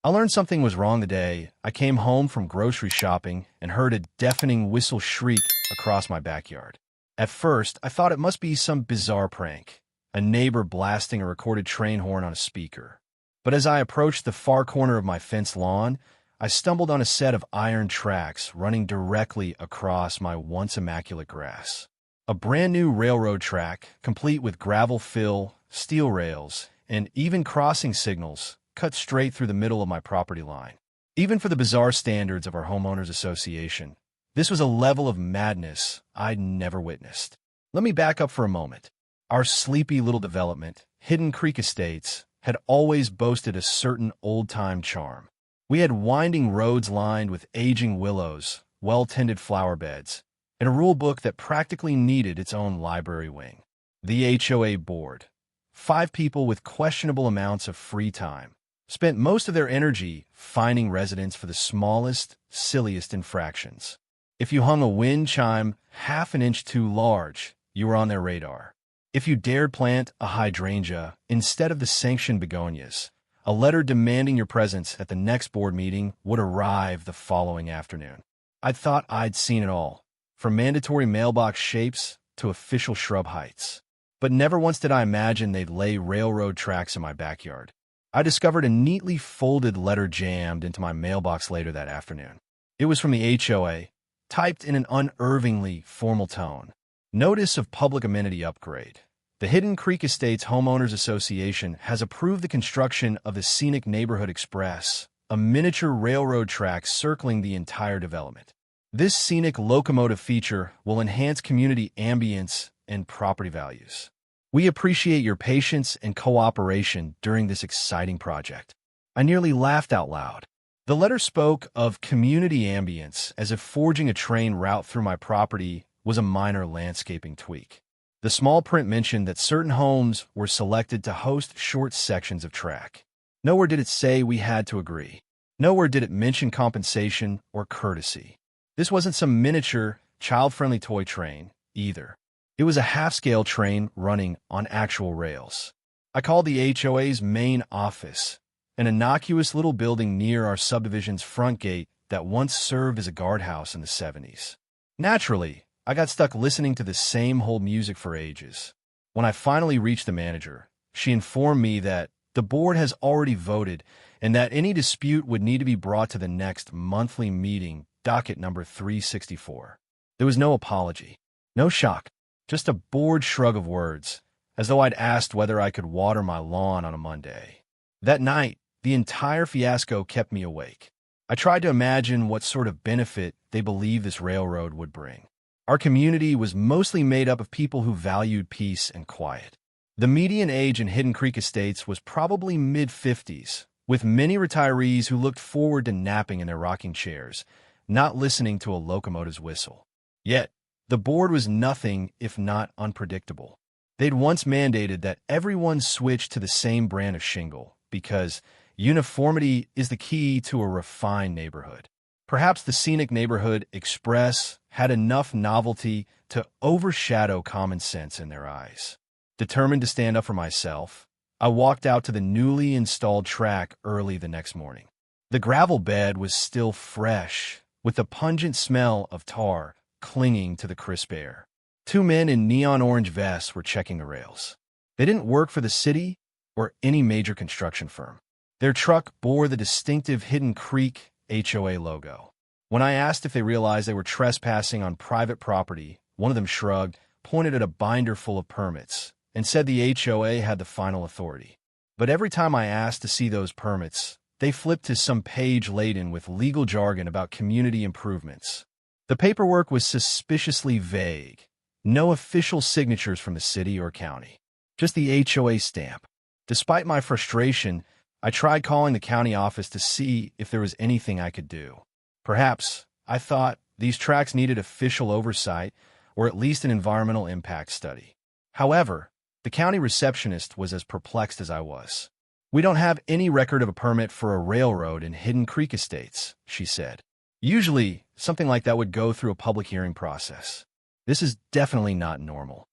I learned something was wrong the day I came home from grocery shopping and heard a deafening whistle shriek across my backyard. At first, I thought it must be some bizarre prank, a neighbor blasting a recorded train horn on a speaker. But as I approached the far corner of my fenced lawn, I stumbled on a set of iron tracks running directly across my once immaculate grass. A brand new railroad track, complete with gravel fill, steel rails, and even crossing signals, cut straight through the middle of my property line. Even for the bizarre standards of our Homeowners Association, this was a level of madness I'd never witnessed. Let me back up for a moment. Our sleepy little development, Hidden Creek Estates, had always boasted a certain old-time charm. We had winding roads lined with aging willows, well-tended flower beds, and a rule book that practically needed its own library wing. The HOA board, 5 people with questionable amounts of free time, spent most of their energy fining residents for the smallest, silliest infractions. If you hung a wind chime half an inch too large, you were on their radar. If you dared plant a hydrangea instead of the sanctioned begonias, a letter demanding your presence at the next board meeting would arrive the following afternoon. I thought I'd seen it all, from mandatory mailbox shapes to official shrub heights. But never once did I imagine they'd lay railroad tracks in my backyard. I discovered a neatly folded letter jammed into my mailbox later that afternoon. It was from the HOA, typed in an unervingly formal tone. Notice of public amenity upgrade. The Hidden Creek Estates Homeowners Association has approved the construction of the Scenic Neighborhood Express, a miniature railroad track circling the entire development. This scenic locomotive feature will enhance community ambience and property values. We appreciate your patience and cooperation during this exciting project. I nearly laughed out loud. The letter spoke of community ambience as if forging a train route through my property was a minor landscaping tweak. The small print mentioned that certain homes were selected to host short sections of track. Nowhere did it say we had to agree. Nowhere did it mention compensation or courtesy. This wasn't some miniature, child-friendly toy train, either. It was a half-scale train running on actual rails. I called the HOA's main office, an innocuous little building near our subdivision's front gate that once served as a guardhouse in the 70s. Naturally, I got stuck listening to the same old music for ages. When I finally reached the manager, she informed me that the board has already voted and that any dispute would need to be brought to the next monthly meeting, docket number 364. There was no apology, no shock, just a bored shrug of words, as though I'd asked whether I could water my lawn on a Monday. That night, the entire fiasco kept me awake. I tried to imagine what sort of benefit they believed this railroad would bring. Our community was mostly made up of people who valued peace and quiet. The median age in Hidden Creek Estates was probably mid-50s, with many retirees who looked forward to napping in their rocking chairs, not listening to a locomotive's whistle. Yet, the board was nothing if not unpredictable. They'd once mandated that everyone switch to the same brand of shingle because uniformity is the key to a refined neighborhood. Perhaps the Scenic Neighborhood Express had enough novelty to overshadow common sense in their eyes. Determined to stand up for myself, I walked out to the newly installed track early the next morning. The gravel bed was still fresh, with the pungent smell of tar clinging to the crisp air. 2 men in neon orange vests were checking the rails. They didn't work for the city or any major construction firm. Their truck bore the distinctive Hidden Creek HOA logo. When I asked if they realized they were trespassing on private property, one of them shrugged, pointed at a binder full of permits, and said the HOA had the final authority. But every time I asked to see those permits, they flipped to some page laden with legal jargon about community improvements. The paperwork was suspiciously vague. No official signatures from the city or county. Just the HOA stamp. Despite my frustration, I tried calling the county office to see if there was anything I could do. Perhaps, I thought, these tracks needed official oversight or at least an environmental impact study. However, the county receptionist was as perplexed as I was. "We don't have any record of a permit for a railroad in Hidden Creek Estates," she said. "Usually, something like that would go through a public hearing process. This is definitely not normal."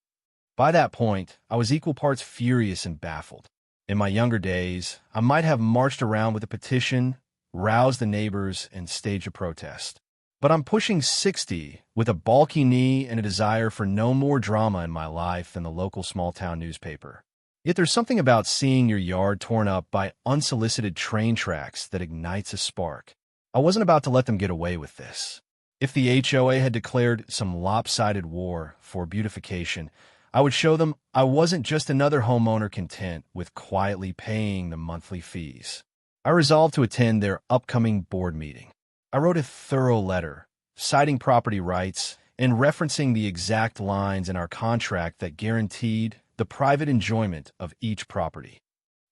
By that point, I was equal parts furious and baffled. In my younger days, I might have marched around with a petition, roused the neighbors, and staged a protest. But I'm pushing 60 with a bulky knee and a desire for no more drama in my life than the local small-town newspaper. Yet there's something about seeing your yard torn up by unsolicited train tracks that ignites a spark. I wasn't about to let them get away with this. If the HOA had declared some lopsided war for beautification, I would show them I wasn't just another homeowner content with quietly paying the monthly fees. I resolved to attend their upcoming board meeting. I wrote a thorough letter, citing property rights and referencing the exact lines in our contract that guaranteed the private enjoyment of each property.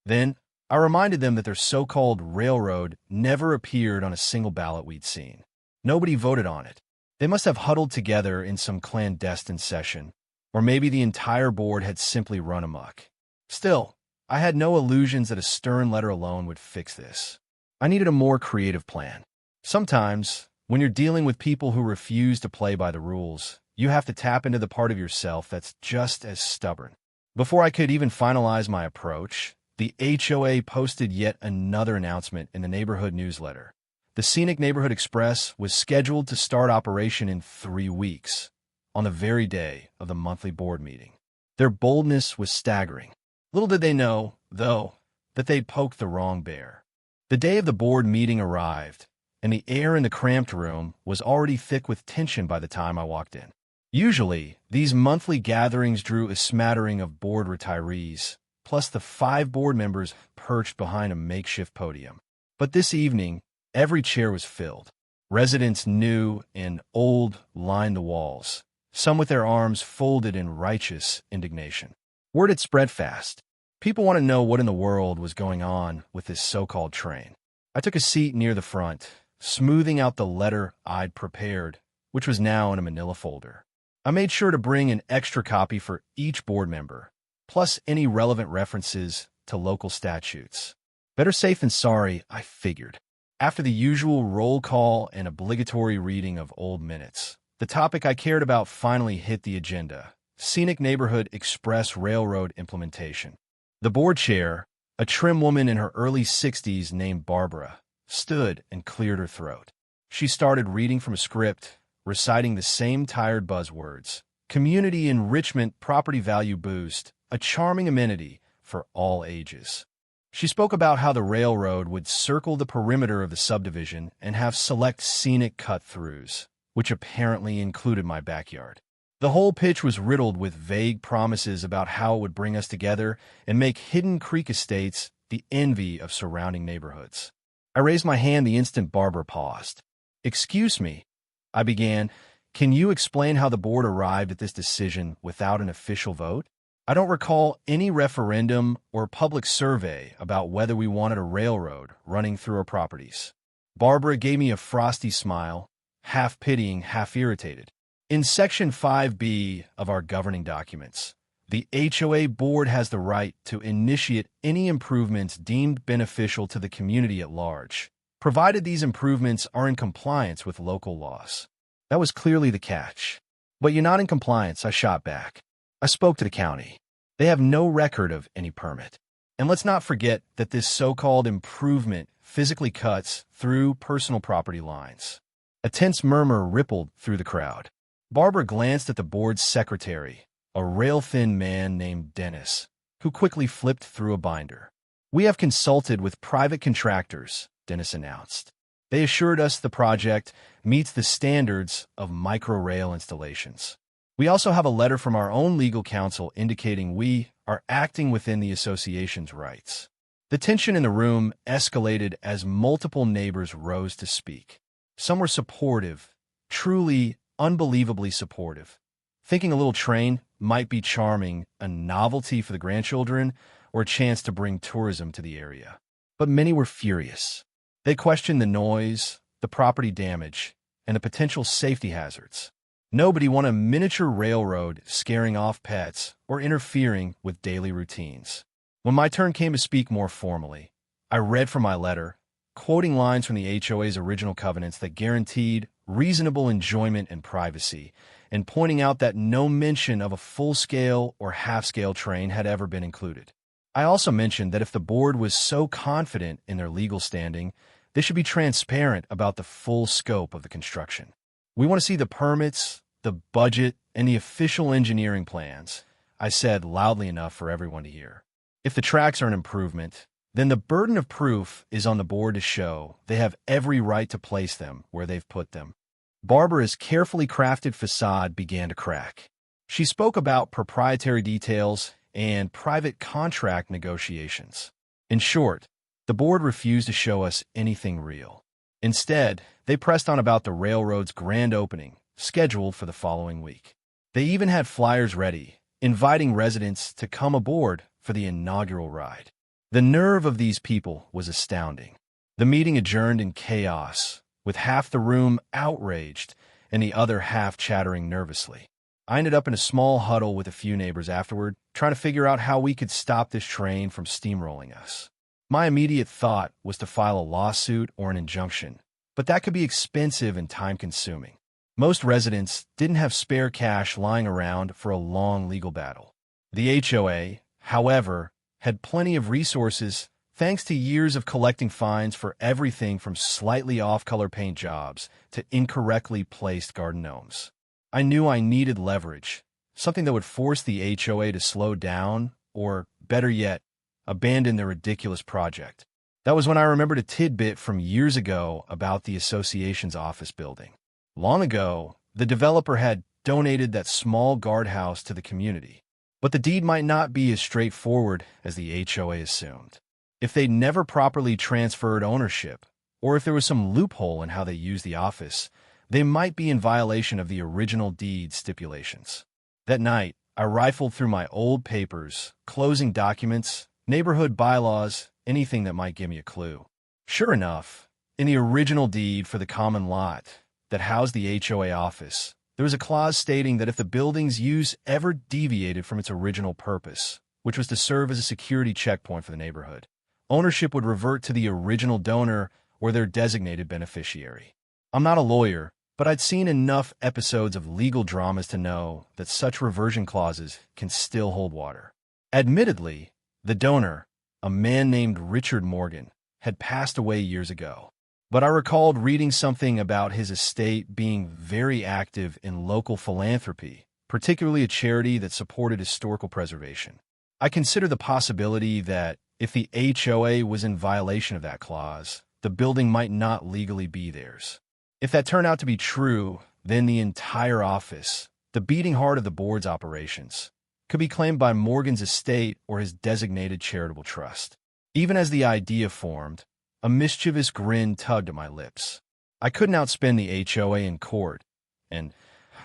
Then, I reminded them that their so-called railroad never appeared on a single ballot we'd seen. Nobody voted on it. They must have huddled together in some clandestine session, or maybe the entire board had simply run amok. Still, I had no illusions that a stern letter alone would fix this. I needed a more creative plan. Sometimes, when you're dealing with people who refuse to play by the rules, you have to tap into the part of yourself that's just as stubborn. Before I could even finalize my approach, the HOA posted yet another announcement in the neighborhood newsletter. The Scenic Neighborhood Express was scheduled to start operation in 3 weeks, on the very day of the monthly board meeting. Their boldness was staggering. Little did they know, though, that they'd poked the wrong bear. The day of the board meeting arrived, and the air in the cramped room was already thick with tension by the time I walked in. Usually, these monthly gatherings drew a smattering of board retirees, plus the 5 board members perched behind a makeshift podium. But this evening, every chair was filled. Residents new and old lined the walls, some with their arms folded in righteous indignation. Word had spread fast. People want to know what in the world was going on with this so-called train. I took a seat near the front, smoothing out the letter I'd prepared, which was now in a manila folder. I made sure to bring an extra copy for each board member, plus any relevant references to local statutes. Better safe than sorry, I figured. After the usual roll call and obligatory reading of old minutes, the topic I cared about finally hit the agenda: Scenic Neighborhood Express Railroad implementation. The board chair, a trim woman in her early 60s named Barbara, stood and cleared her throat. She started reading from a script, reciting the same tired buzzwords: community enrichment, property value boost, a charming amenity for all ages. She spoke about how the railroad would circle the perimeter of the subdivision and have select scenic cut-throughs, which apparently included my backyard. The whole pitch was riddled with vague promises about how it would bring us together and make Hidden Creek Estates the envy of surrounding neighborhoods. I raised my hand the instant Barbara paused. "Excuse me," I began. "Can you explain how the board arrived at this decision without an official vote? I don't recall any referendum or public survey about whether we wanted a railroad running through our properties." Barbara gave me a frosty smile, half pitying, half irritated. "In Section 5B of our governing documents, the HOA board has the right to initiate any improvements deemed beneficial to the community at large, provided these improvements are in compliance with local laws." That was clearly the catch. "But you're not in compliance," I shot back. I spoke to the county. They have no record of any permit. And let's not forget that this so-called improvement physically cuts through personal property lines. A tense murmur rippled through the crowd. Barbara glanced at the board's secretary, a rail-thin man named Dennis, who quickly flipped through a binder. "We have consulted with private contractors," Dennis announced. "They assured us the project meets the standards of microrail installations. We also have a letter from our own legal counsel indicating we are acting within the association's rights." The tension in the room escalated as multiple neighbors rose to speak. Some were supportive, truly, unbelievably supportive, thinking a little train might be charming, a novelty for the grandchildren, or a chance to bring tourism to the area. But many were furious. They questioned the noise, the property damage, and the potential safety hazards. Nobody wanted a miniature railroad scaring off pets or interfering with daily routines. When my turn came to speak more formally, I read from my letter, quoting lines from the HOA's original covenants that guaranteed reasonable enjoyment and privacy, and pointing out that no mention of a full-scale or half-scale train had ever been included. I also mentioned that if the board was so confident in their legal standing, they should be transparent about the full scope of the construction. We want to see the permits, the budget, and the official engineering plans, I said loudly enough for everyone to hear. If the tracks are an improvement, then the burden of proof is on the board to show they have every right to place them where they've put them. Barbara's carefully crafted facade began to crack. She spoke about proprietary details and private contract negotiations. In short, the board refused to show us anything real. Instead, they pressed on about the railroad's grand opening, scheduled for the following week. They even had flyers ready, inviting residents to come aboard for the inaugural ride. The nerve of these people was astounding. The meeting adjourned in chaos, with half the room outraged and the other half chattering nervously. I ended up in a small huddle with a few neighbors afterward, trying to figure out how we could stop this train from steamrolling us. My immediate thought was to file a lawsuit or an injunction, but that could be expensive and time-consuming. Most residents didn't have spare cash lying around for a long legal battle. The HOA, however, had plenty of resources thanks to years of collecting fines for everything from slightly off-color paint jobs to incorrectly placed garden gnomes. I knew I needed leverage, something that would force the HOA to slow down or, better yet, abandon their ridiculous project. That was when I remembered a tidbit from years ago about the association's office building. Long ago, the developer had donated that small guardhouse to the community, but the deed might not be as straightforward as the HOA assumed. If they'd never properly transferred ownership, or if there was some loophole in how they used the office, they might be in violation of the original deed stipulations. That night, I rifled through my old papers, closing documents, neighborhood bylaws, anything that might give me a clue. Sure enough, in the original deed for the common lot that housed the HOA office, there was a clause stating that if the building's use ever deviated from its original purpose, which was to serve as a security checkpoint for the neighborhood, ownership would revert to the original donor or their designated beneficiary. I'm not a lawyer, but I'd seen enough episodes of legal dramas to know that such reversion clauses can still hold water. Admittedly, the donor, a man named Richard Morgan, had passed away years ago, but I recalled reading something about his estate being very active in local philanthropy, particularly a charity that supported historical preservation. I consider the possibility that if the HOA was in violation of that clause, the building might not legally be theirs. If that turned out to be true, then the entire office, the beating heart of the board's operations, could be claimed by Morgan's estate or his designated charitable trust. Even as the idea formed, a mischievous grin tugged at my lips. I couldn't outspend the HOA in court, and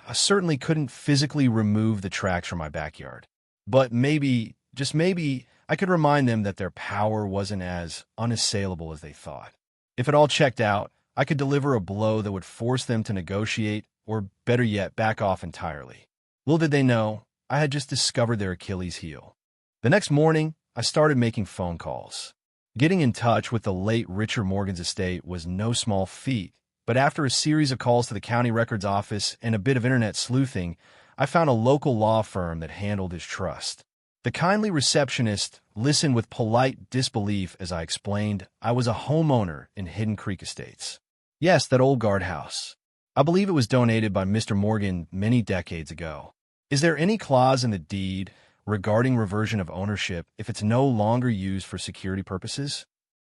I certainly couldn't physically remove the tracks from my backyard. But maybe, just maybe, I could remind them that their power wasn't as unassailable as they thought. If it all checked out, I could deliver a blow that would force them to negotiate, or better yet, back off entirely. Little did they know, I had just discovered their Achilles heel. The next morning, I started making phone calls. Getting in touch with the late Richard Morgan's estate was no small feat, but after a series of calls to the county records office and a bit of internet sleuthing, I found a local law firm that handled his trust. The kindly receptionist listened with polite disbelief as I explained I was a homeowner in Hidden Creek Estates. Yes, that old guardhouse. I believe it was donated by Mr. Morgan many decades ago. Is there any clause in the deed regarding reversion of ownership if it's no longer used for security purposes?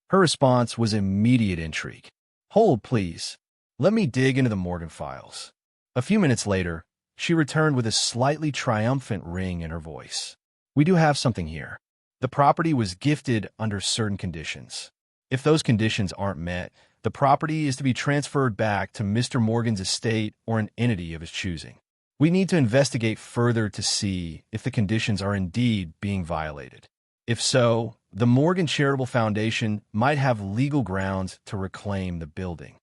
Her response was immediate intrigue. Hold, please. Let me dig into the Morgan files. A few minutes later, she returned with a slightly triumphant ring in her voice. We do have something here. The property was gifted under certain conditions. If those conditions aren't met, the property is to be transferred back to Mr. Morgan's estate or an entity of his choosing. We need to investigate further to see if the conditions are indeed being violated. If so, the Morgan Charitable Foundation might have legal grounds to reclaim the building.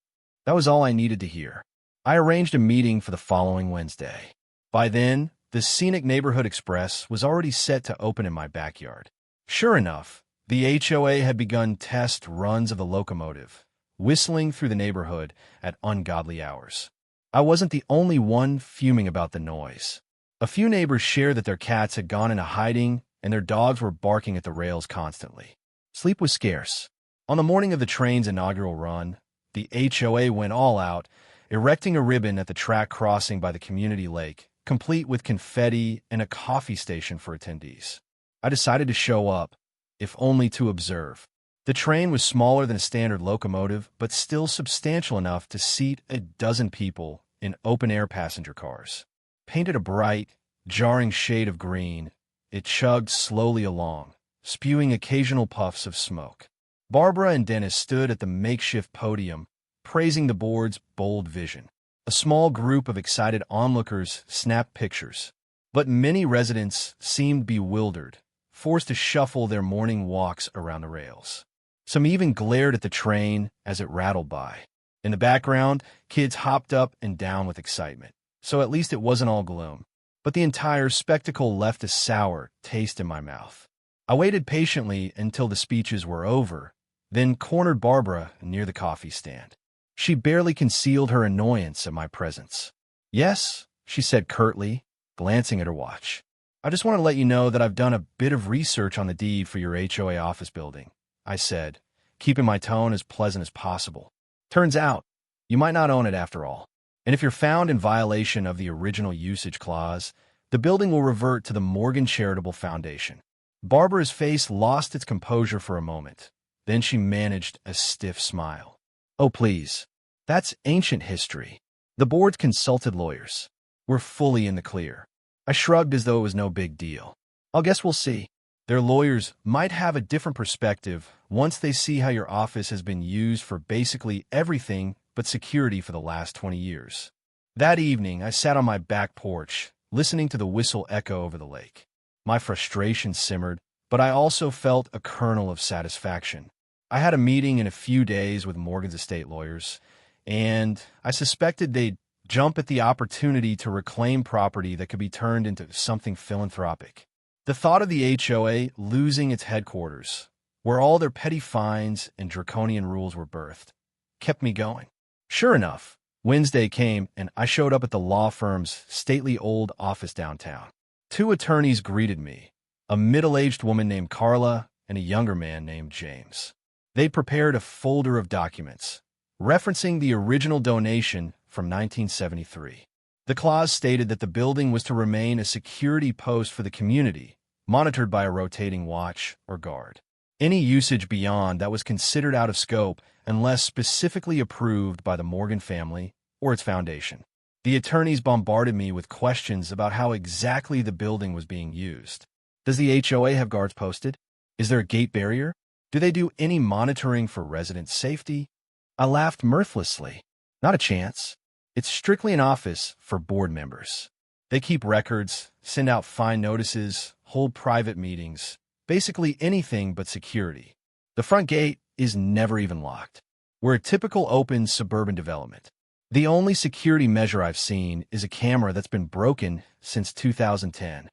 That was all I needed to hear. I arranged a meeting for the following Wednesday. By then, the Scenic Neighborhood Express was already set to open in my backyard. Sure enough, the HOA had begun test runs of the locomotive, whistling through the neighborhood at ungodly hours. I wasn't the only one fuming about the noise. A few neighbors shared that their cats had gone into hiding and their dogs were barking at the rails constantly. Sleep was scarce. On the morning of the train's inaugural run, the HOA went all out, erecting a ribbon at the track crossing by the community lake, complete with confetti and a coffee station for attendees. I decided to show up, if only to observe. The train was smaller than a standard locomotive, but still substantial enough to seat a dozen people in open-air passenger cars. Painted a bright, jarring shade of green, it chugged slowly along, spewing occasional puffs of smoke. Barbara and Dennis stood at the makeshift podium, praising the board's bold vision. A small group of excited onlookers snapped pictures, but many residents seemed bewildered, forced to shuffle their morning walks around the rails. Some even glared at the train as it rattled by. In the background, kids hopped up and down with excitement, so at least it wasn't all gloom. But the entire spectacle left a sour taste in my mouth. I waited patiently until the speeches were over, then cornered Barbara near the coffee stand. She barely concealed her annoyance at my presence. "Yes," she said curtly, glancing at her watch. "I just want to let you know that I've done a bit of research on the deed for your HOA office building," I said, keeping my tone as pleasant as possible. "Turns out, you might not own it after all. And if you're found in violation of the original usage clause, the building will revert to the Morgan Charitable Foundation." Barbara's face lost its composure for a moment. Then she managed a stiff smile. "Oh, please. That's ancient history. The board consulted lawyers. We're fully in the clear." I shrugged as though it was no big deal. "I guess we'll see. Their lawyers might have a different perspective once they see how your office has been used for basically everything but security for the last 20 years. That evening, I sat on my back porch, listening to the whistle echo over the lake. My frustration simmered, but I also felt a kernel of satisfaction. I had a meeting in a few days with Morgan's estate lawyers, and I suspected they'd jump at the opportunity to reclaim property that could be turned into something philanthropic. The thought of the HOA losing its headquarters, where all their petty fines and draconian rules were birthed, kept me going. Sure enough, Wednesday came and I showed up at the law firm's stately old office downtown. 2 attorneys greeted me, a middle-aged woman named Carla and a younger man named James. They prepared a folder of documents, referencing the original donation from 1973. The clause stated that the building was to remain a security post for the community, monitored by a rotating watch or guard. Any usage beyond that was considered out of scope unless specifically approved by the Morgan family or its foundation. The attorneys bombarded me with questions about how exactly the building was being used. Does the HOA have guards posted? Is there a gate barrier? Do they do any monitoring for resident safety? I laughed mirthlessly. Not a chance. It's strictly an office for board members. They keep records, send out fine notices, hold private meetings, basically anything but security. The front gate is never even locked. We're a typical open suburban development. The only security measure I've seen is a camera that's been broken since 2010.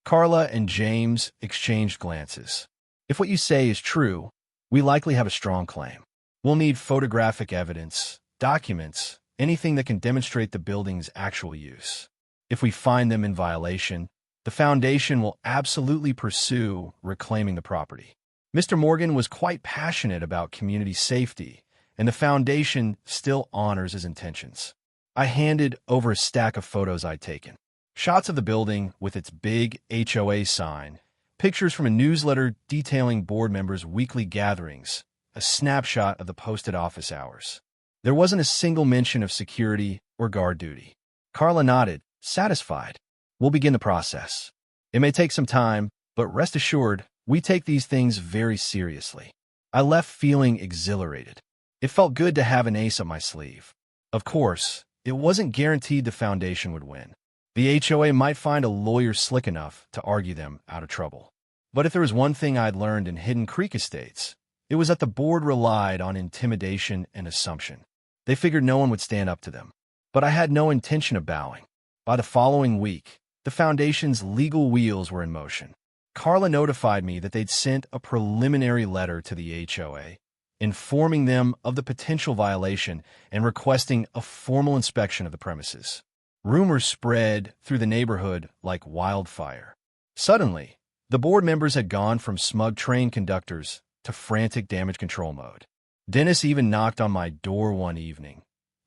Carla and James exchanged glances. If what you say is true, we likely have a strong claim. We'll need photographic evidence, documents, anything that can demonstrate the building's actual use. If we find them in violation, the foundation will absolutely pursue reclaiming the property. Mr. Morgan was quite passionate about community safety, and the foundation still honors his intentions. I handed over a stack of photos I'd taken. Shots of the building with its big HOA sign, pictures from a newsletter detailing board members' weekly gatherings, a snapshot of the posted office hours. There wasn't a single mention of security or guard duty. Carla nodded, satisfied. We'll begin the process. It may take some time, but rest assured, we take these things very seriously. I left feeling exhilarated. It felt good to have an ace up my sleeve. Of course, it wasn't guaranteed the foundation would win. The HOA might find a lawyer slick enough to argue them out of trouble. But if there was one thing I'd learned in Hidden Creek Estates, it was that the board relied on intimidation and assumption. They figured no one would stand up to them. But I had no intention of bowing. By the following week, the foundation's legal wheels were in motion. Carla notified me that they'd sent a preliminary letter to the HOA, informing them of the potential violation and requesting a formal inspection of the premises. Rumors spread through the neighborhood like wildfire. Suddenly, The board members had gone from smug train conductors to frantic damage control mode. Dennis even knocked on my door one evening,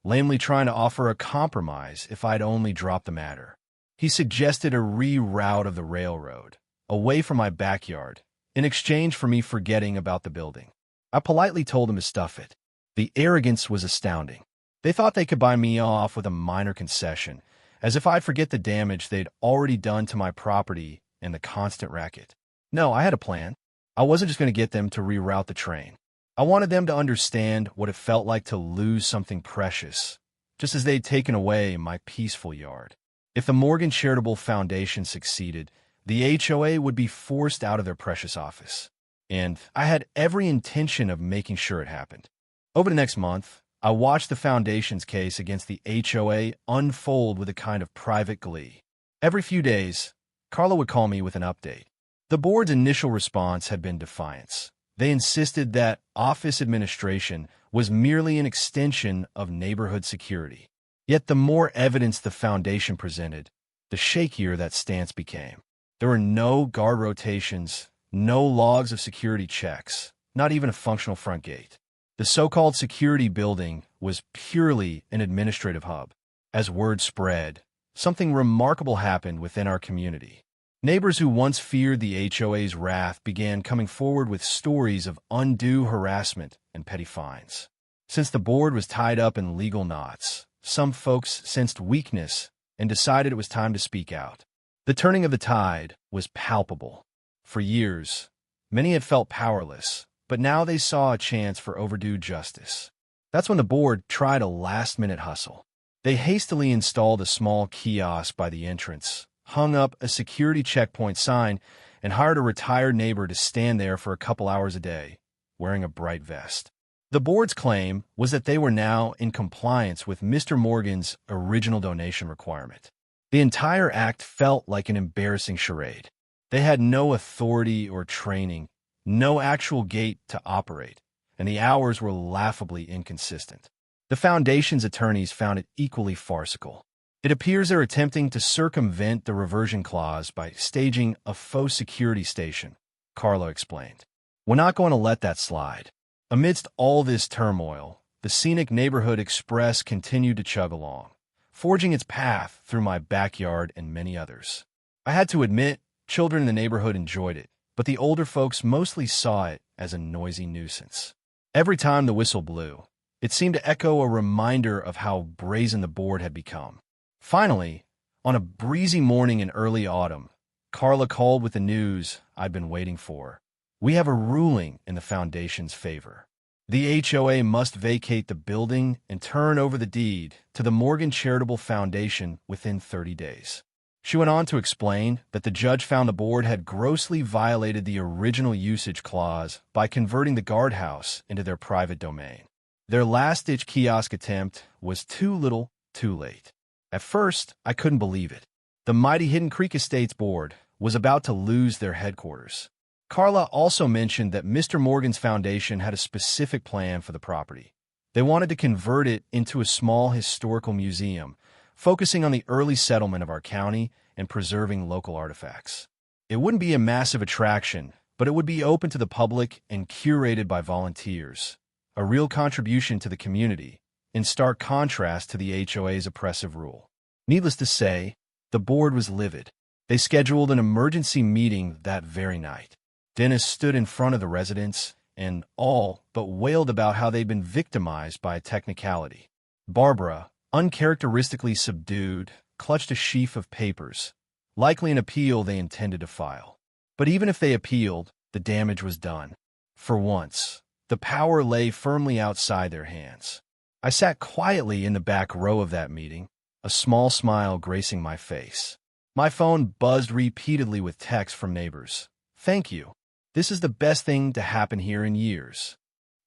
lamely trying to offer a compromise if I'd only dropped the matter. He suggested a reroute of the railroad, away from my backyard, in exchange for me forgetting about the building. I politely told him to stuff it. The arrogance was astounding. They thought they could buy me off with a minor concession, as if I'd forget the damage they'd already done to my property and the constant racket. No, I had a plan. I wasn't just going to get them to reroute the train. I wanted them to understand what it felt like to lose something precious, just as they'd taken away my peaceful yard. If the Morgan Charitable Foundation succeeded, the HOA would be forced out of their precious office. And I had every intention of making sure it happened. Over the next month, I watched the foundation's case against the HOA unfold with a kind of private glee. Every few days, Carla would call me with an update. The board's initial response had been defiance. They insisted that office administration was merely an extension of neighborhood security. Yet the more evidence the foundation presented, the shakier that stance became. There were no guard rotations, no logs of security checks, not even a functional front gate. The so-called security building was purely an administrative hub. As word spread, something remarkable happened within our community. Neighbors who once feared the HOA's wrath began coming forward with stories of undue harassment and petty fines. Since the board was tied up in legal knots, some folks sensed weakness and decided it was time to speak out. The turning of the tide was palpable. For years, many had felt powerless, but now they saw a chance for overdue justice. That's when the board tried a last-minute hustle. They hastily installed a small kiosk by the entrance, hung up a security checkpoint sign, and hired a retired neighbor to stand there for a couple hours a day, wearing a bright vest. The board's claim was that they were now in compliance with Mr. Morgan's original donation requirement. The entire act felt like an embarrassing charade. They had no authority or training, no actual gate to operate, and the hours were laughably inconsistent. The foundation's attorneys found it equally farcical. It appears they're attempting to circumvent the reversion clause by staging a faux security station, Carlo explained. We're not going to let that slide. Amidst all this turmoil, the scenic neighborhood express continued to chug along, forging its path through my backyard and many others. I had to admit, children in the neighborhood enjoyed it, but the older folks mostly saw it as a noisy nuisance. Every time the whistle blew, it seemed to echo a reminder of how brazen the board had become. Finally, on a breezy morning in early autumn, Carla called with the news I'd been waiting for. We have a ruling in the foundation's favor. The HOA must vacate the building and turn over the deed to the Morgan Charitable Foundation within 30 days. She went on to explain that the judge found the board had grossly violated the original usage clause by converting the guardhouse into their private domain. Their last-ditch kiosk attempt was too little, too late. At first, I couldn't believe it. The mighty Hidden Creek Estates board was about to lose their headquarters. Carla also mentioned that Mr. Morgan's foundation had a specific plan for the property. They wanted to convert it into a small historical museum, focusing on the early settlement of our county and preserving local artifacts. It wouldn't be a massive attraction, but it would be open to the public and curated by volunteers, a real contribution to the community, in stark contrast to the HOA's oppressive rule. Needless to say, the board was livid. They scheduled an emergency meeting that very night. Dennis stood in front of the residents and all but wailed about how they'd been victimized by a technicality. Barbara, uncharacteristically subdued, clutched a sheaf of papers, likely an appeal they intended to file. But even if they appealed, the damage was done. For once, the power lay firmly outside their hands. I sat quietly in the back row of that meeting, a small smile gracing my face. My phone buzzed repeatedly with texts from neighbors. Thank you. This is the best thing to happen here in years.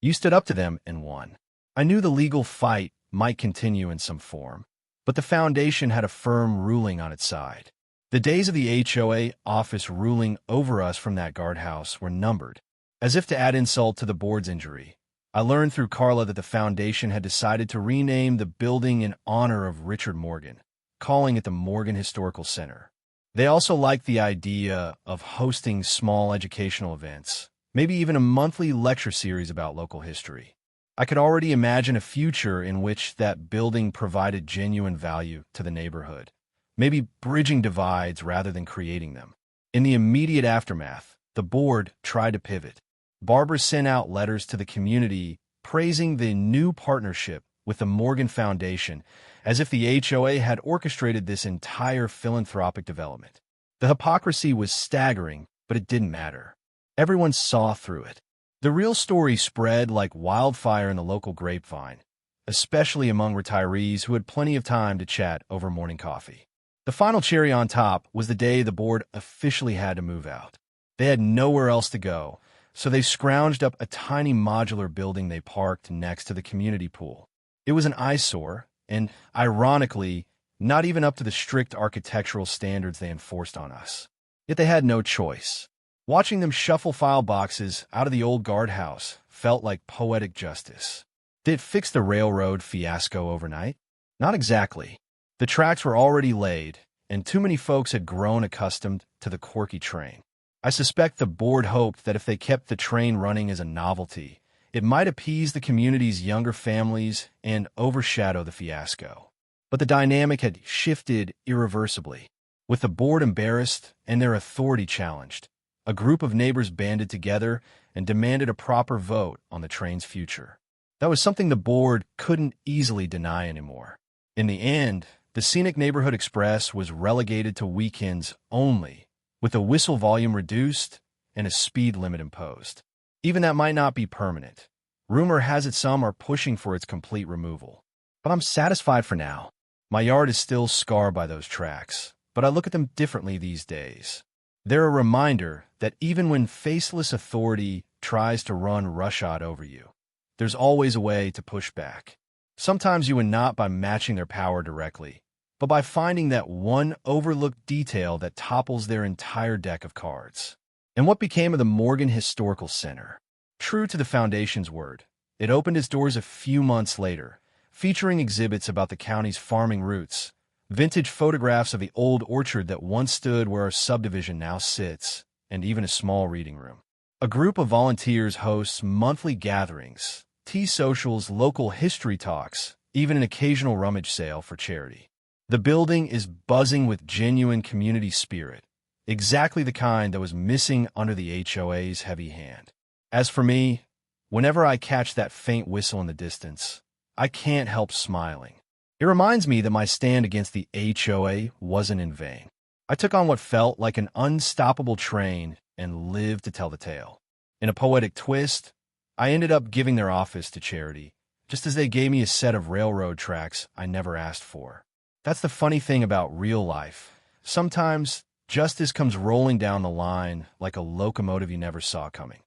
You stood up to them and won. I knew the legal fight might continue in some form, but the foundation had a firm ruling on its side. The days of the HOA office ruling over us from that guardhouse were numbered. As if to add insult to the board's injury, I learned through Carla that the foundation had decided to rename the building in honor of Richard Morgan, calling it the Morgan Historical Center. They also liked the idea of hosting small educational events, maybe even a monthly lecture series about local history. I could already imagine a future in which that building provided genuine value to the neighborhood, maybe bridging divides rather than creating them. In the immediate aftermath, the board tried to pivot. Barbara sent out letters to the community praising the new partnership with the Morgan Foundation, as if the HOA had orchestrated this entire philanthropic development. The hypocrisy was staggering, but it didn't matter. Everyone saw through it. The real story spread like wildfire in the local grapevine, especially among retirees who had plenty of time to chat over morning coffee. The final cherry on top was the day the board officially had to move out. They had nowhere else to go, so they scrounged up a tiny modular building they parked next to the community pool. It was an eyesore, and, ironically, not even up to the strict architectural standards they enforced on us. Yet they had no choice. Watching them shuffle file boxes out of the old guardhouse felt like poetic justice. Did it fix the railroad fiasco overnight? Not exactly. The tracks were already laid, and too many folks had grown accustomed to the quirky train. I suspect the board hoped that if they kept the train running as a novelty, it might appease the community's younger families and overshadow the fiasco. But the dynamic had shifted irreversibly. With the board embarrassed and their authority challenged, a group of neighbors banded together and demanded a proper vote on the train's future. That was something the board couldn't easily deny anymore. In the end, the Scenic Neighborhood Express was relegated to weekends only, with the whistle volume reduced and a speed limit imposed. Even that might not be permanent. Rumor has it some are pushing for its complete removal. But I'm satisfied for now. My yard is still scarred by those tracks, but I look at them differently these days. They're a reminder that even when faceless authority tries to run roughshod over you, there's always a way to push back. Sometimes you win not by matching their power directly, but by finding that one overlooked detail that topples their entire deck of cards. And what became of the Morgan Historical Center? True to the foundation's word, it opened its doors a few months later, featuring exhibits about the county's farming roots, vintage photographs of the old orchard that once stood where our subdivision now sits, and even a small reading room. A group of volunteers hosts monthly gatherings, tea socials, local history talks, even an occasional rummage sale for charity. The building is buzzing with genuine community spirit, exactly the kind that was missing under the HOA's heavy hand. As for me, whenever I catch that faint whistle in the distance, I can't help smiling. It reminds me that my stand against the HOA wasn't in vain. I took on what felt like an unstoppable train and lived to tell the tale. In a poetic twist, I ended up giving their office to charity, just as they gave me a set of railroad tracks I never asked for. That's the funny thing about real life. Sometimes justice comes rolling down the line like a locomotive you never saw coming.